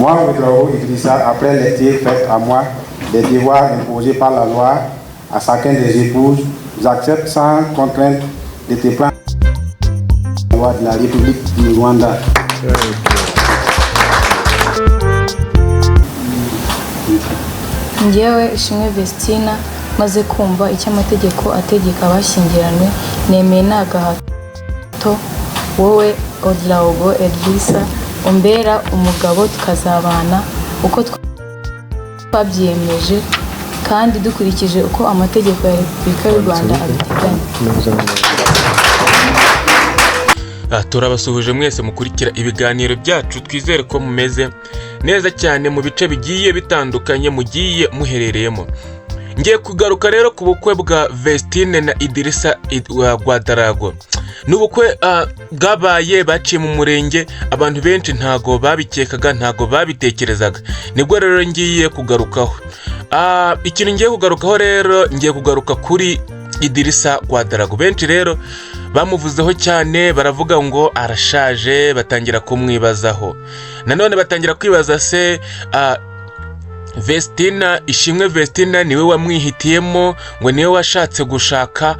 Moi, Ouedraogo Idrissa, après les tirs faits à moi, des devoirs imposés par la loi à chacun des épouses, j'accepte sans contrainte de te prendre la loi de la République du Rwanda. Njyewe Ishimwe Vestina maze kumva icyo amategeko ategeka abashyingiranywe nemeye nta gahato wowe Ouedraogo Idrissa umbera umugabo tukazabana uko twabyiyemeje kandi dukurikije uko amategeko ya Repubulika y'u Rwanda abiteganya. Turabasuhuje mwese mukurikira ibiganiro byacu, twizere ko mumeze neza cyane mu bice bigiye bitandukanye mugiye muherereyemo. Ngiye kugaruka rero ku bukwe bwa Vestine na Idrissa Ouedraogo. N'ubukwe bwabaye baciye mu murenge, abantu benshi ntago babikekaga, ntago babitekerezaga. Nibwo rero ngiye kugarukaho. Ikintu ngiye kugarukaho rero, ngiye kugaruka kuri Idrissa Ouedraogo. Benshi rero bamuvuzeho cyane, baravuga ngo arashaje, batangira kumwibazaho. Nanone batangira kwibaza se Vestina, Ishimwe Vestina niwe wamwihitiyemo, ngo niwe washatse gushaka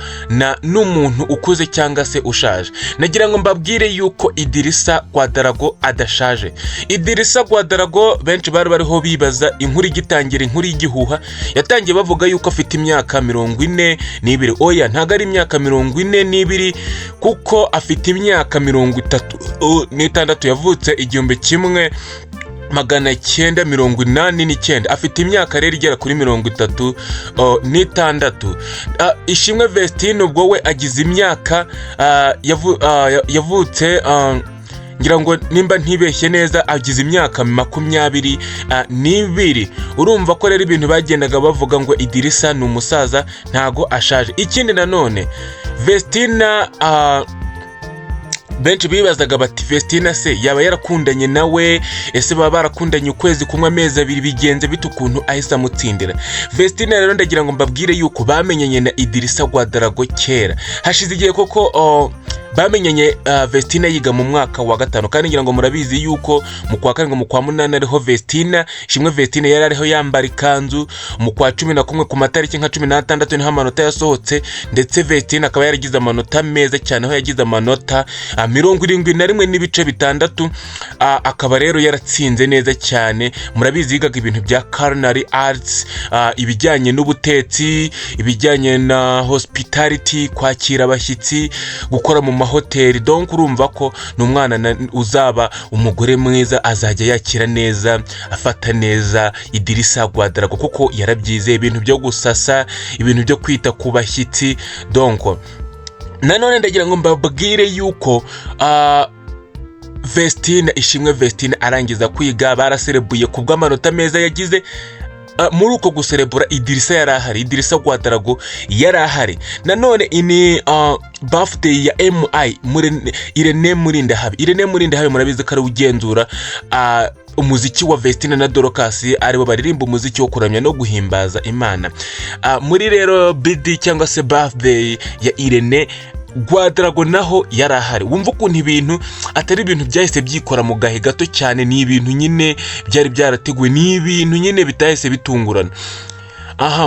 n'umuntu ukuze cyangwa se ushaje. Nagira ngo mbabwire yuko Idrissa Ouedraogo adashaje. Idrissa Ouedraogo benshi bariho bibaza, inkuru igitangira, inkuru y'igihuha yatangiye bavuga yuko afite imyaka 42. Oya, ntago ari imyaka 42, kuko afite imyaka 36. Yavutse 1989. Afite imyaka rero igera kuri 36. Ishimwe Vestine ubwo we agize imyaka yavutse ngira ngo nimba ntibeshye neza agize imyaka 22. Urumva ko rero ibintu bagendaga bavuga ngo Idrissa ni umusaza, ntago ashaje. Ikindi nanone Vestina, benshi bibazaga bati Vestina se yaba yarakundanye nawe, ese baba barakundanye ukwezi kumwe amezi 2 bigenze bite ukuntu ahise amutsindira. Vestina rero ndagira ngo mbabwire yuko bamenyanye na Idrissa Ouedraogo kera hashize igihe koko. Bamenyanye Vestina yiga mu mwaka wa 5, kandi ngira ngo murabizi yuko mu kwa 7 mu kwa 8 ariho Vestina, Ishimwe Vestina yari ariho yambara ikanzu. Mu kwa 11 ku matariki nka 16 niho amanota yasohotse, ndetse Vestina akaba yaragize amanota meza cyane, aho yagize amanota 71.6. Akaba rero yaratsinze neza cyane. Murabizi yigaga ibintu bya culinary arts, ibijyanye n'ubutetsi, ibijyanye na hospitality, kwakira abashyitsi, gukora mu mahoteli. Donc urumva ko n'umwana uzaba umugore mwiza, azajya yakira neza, afata neza Idrissa Ouedraogo, kuko yarabyize ibintu byo gusasa, ibintu byo kwita ku bashyitsi. Donc nanone ndagira ngo mbabwire yuko Vestina, Ishimwe Vestina arangiza kwiga, baraserebuye kubw'amanota meza yagize. Muri uko guserebura Idrissa yarahari, Idrissa Ouedraogo yarahari. Nanone ini birthday ya MI Irene Murindahabi. Irene Murindahabi murabizi ko ari ugenzura umuziki wa Vestina na Dorcas, aribo baririmba umuziki wo kuramya no guhimbaza Imana. Muri rero BD cyangwa se birthday ya Irene Ouedraogo naho yarahari. Wumva ukuntu ibintu atari ibintu byahise byikora mu gahe gato cyane, ni ibintu nyine byari byarateguwe, ni ibintu nyine bitahise bitungurana.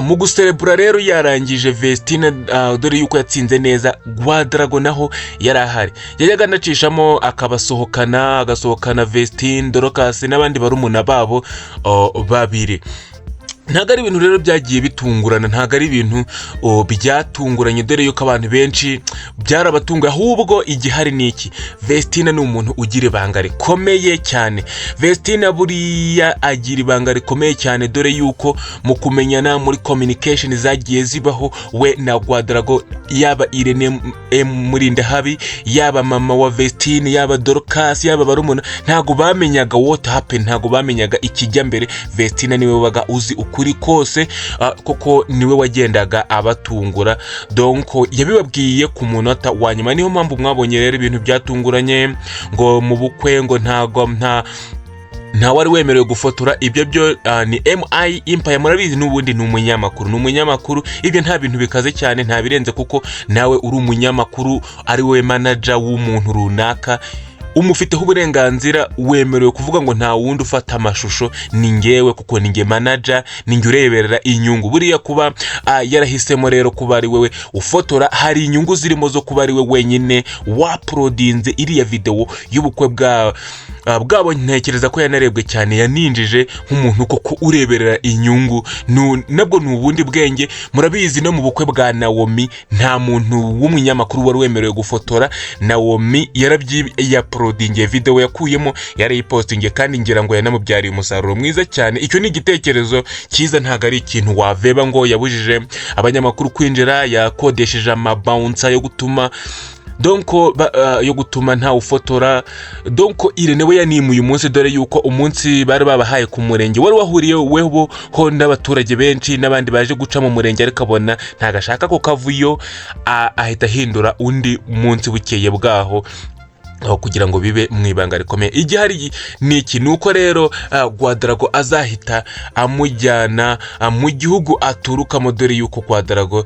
Mu guserebura rero yarangije Vestina, dore yuko yatsinze neza, Ouedraogo naho yarahari. Yajaga anacishamo agasohokana Vestina, Dorcas n'abandi barumuna babo babiri. Ntago ari ibintu rero byagiye bitungurana, ntago ari ibintu byatunguranye, dore yuko abantu benshi byarabatunguye. Ahubwo igihari niki, Vestina ni umuntu ugira ibanga rikomeye cyane. Vestina buriya agira ibanga rikomeye cyane, dore yuko mu kumenyana, muri communication zagiye zibaho we na Ouedraogo, yaba Irene Murindahabi, yaba mama wa Vestina, yaba Dorcas, yaba barumuna, ntago bamenyaga what happen, ntago bamenyaga ikijya mbere. Vestina niwe wabaga uzi ukuri kose, koko niwe wagendaga abatungura. Donc yabibabwiye ku munota wa nyuma, niho mpamvu mwabonye rero ibintu byatunguranye, ngo mu bukwe ngo nta wari wemerewe gufotora. Ibyo byo ni MI Empire, murabizi n'ubundi ni umunyamakuru. Ibyo nta bintu bikaze cyane, nta birenze, kuko nawe uri umunyamakuru, ari we manager w'umuntu runaka. umufiteho uburenganzira, wemerewe kuvuga ngo nta wundi ufata amashusho ni ngewe, kuko ni nge manager, ni nge ureberera inyungu. Buriya kuba yarahisemo rero kuba ari wewe ufotora, hari inyungu zirimo zo kuba ari we wenyine waprodinze iriya video y'ubukwe bwabo. Ntekereza ko yanarebwe cyane, yaninjije nk'umuntu koko ureberera inyungu. Nabwo ni ubundi bwenge. Murabizi no mu bukwe bwa Naomi nta muntu w'umunyamakuru wari wemerewe gufotora. Naomi yaprodinge video yakuyemo, yarayipostinge, kandi ngira ngo yanamubyariye umusaruro mwiza cyane. Icyo ni igitekerezo cyiza, ntago ari ikintu waveba ngo yabujije abanyamakuru kwinjira, yakodesheje amabouncer yo gutuma yo gutuma nta ufotora. Irene we yanimuye umunsi, dore yuko umunsi bari babahaye ku murenge wari wahuriyeweho n'abaturage benshi n'abandi baje guca mu murenge, ariko abona ntago ashaka ko kavuyo, ahita ahindura undi munsi bukeye bwaho kugira ngo bibe mu ibanga rikomeye. Igihari ni iki, nuko rero Quadrago azahita amujyana mu gihugu aturukamo, dore yuko Quadrago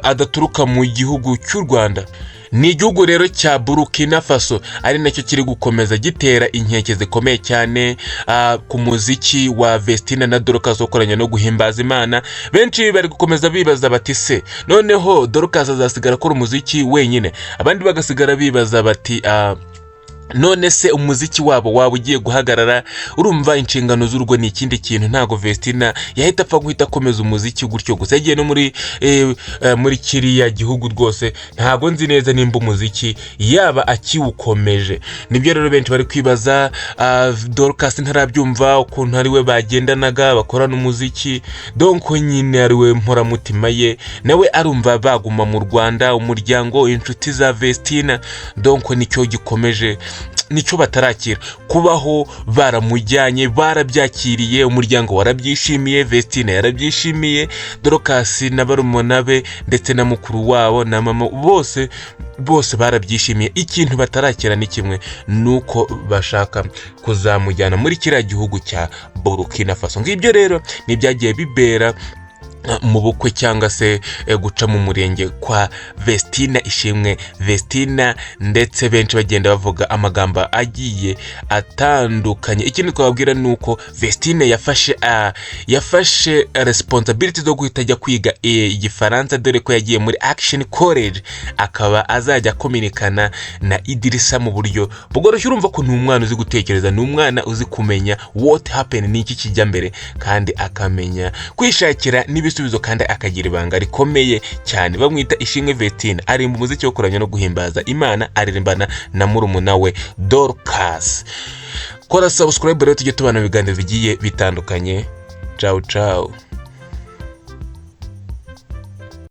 adaturuka mu gihugu cy'u Rwanda. Ni igihugu rero cya Burkina Faso, ari nacyo kiri gukomeza gitera inkeke zikomeye cyane ku muziki wa Vestina na Dorcas ukoranye no guhimbaza Imana. Benshi bari gukomeza bibaza bati se noneho Dorcas azasigara akora umuziki wenyine, abandi bagasigara bibaza bati none se umuziki wabo waba ugiye guhagarara? Urumva inshingano z'urugo ni ikindi kintu, ntago Vestina yahita apfa guhita akomeza umuziki gutyo gusa. Yagiye no muri kiriya gihugu rwose, ntago nzi neza nimba umuziki yaba akiwukomeje. Nibyo rero benshi bari kwibaza. Dorcas ntarabyumva ukuntu ari we bagendanaga bakorana umuziki, nyine ari we mporamutima ye, nawe arumva baguma mu Rwanda, umuryango, inshuti za Vestina. Nicyo gikomeje, nicyo batarakira. Kubaho baramujyanye, barabyakiriye, umuryango warabyishimiye, Vestina yarabyishimiye, Dorcas na barumuna be ndetse na mukuru wabo na mama bose barabyishimiye. Ikintu batarakira ni kimwe, nuko bashaka kuzamujyana muri kiriya gihugu cya Burkina Faso. Ngibyo rero nibyagiye bibera mu bukwe cyangwa se guca mu murenge kwa Vestina Ishimwe Vestina, ndetse benshi bagenda bavuga amagambo agiye atandukanye. Ikindi twababwira nuko Vestina yafashe responsibility zo guhita ajya kwiga igifaransa, dore ko yagiye muri Action College, akaba azajya kominikana na Idrissa mu buryo bworoshye. Urumva ko ni umwana uzi gutekereza, ni umwana uzi kumenya what happened, ni iki kijya mbere, kandi akamenya kwishakira n'ibisubizo, kandi akagira ibanga rikomeye cyane. Bamwita Ishimwe Vestina, ari mu muziki wo kuranya no guhimbaza Imana, aririmbana na murumuna we Dorcas. Kora subscribe rero tujye tubana ibiganiro bigiye bitandukanye. Ciao ciao.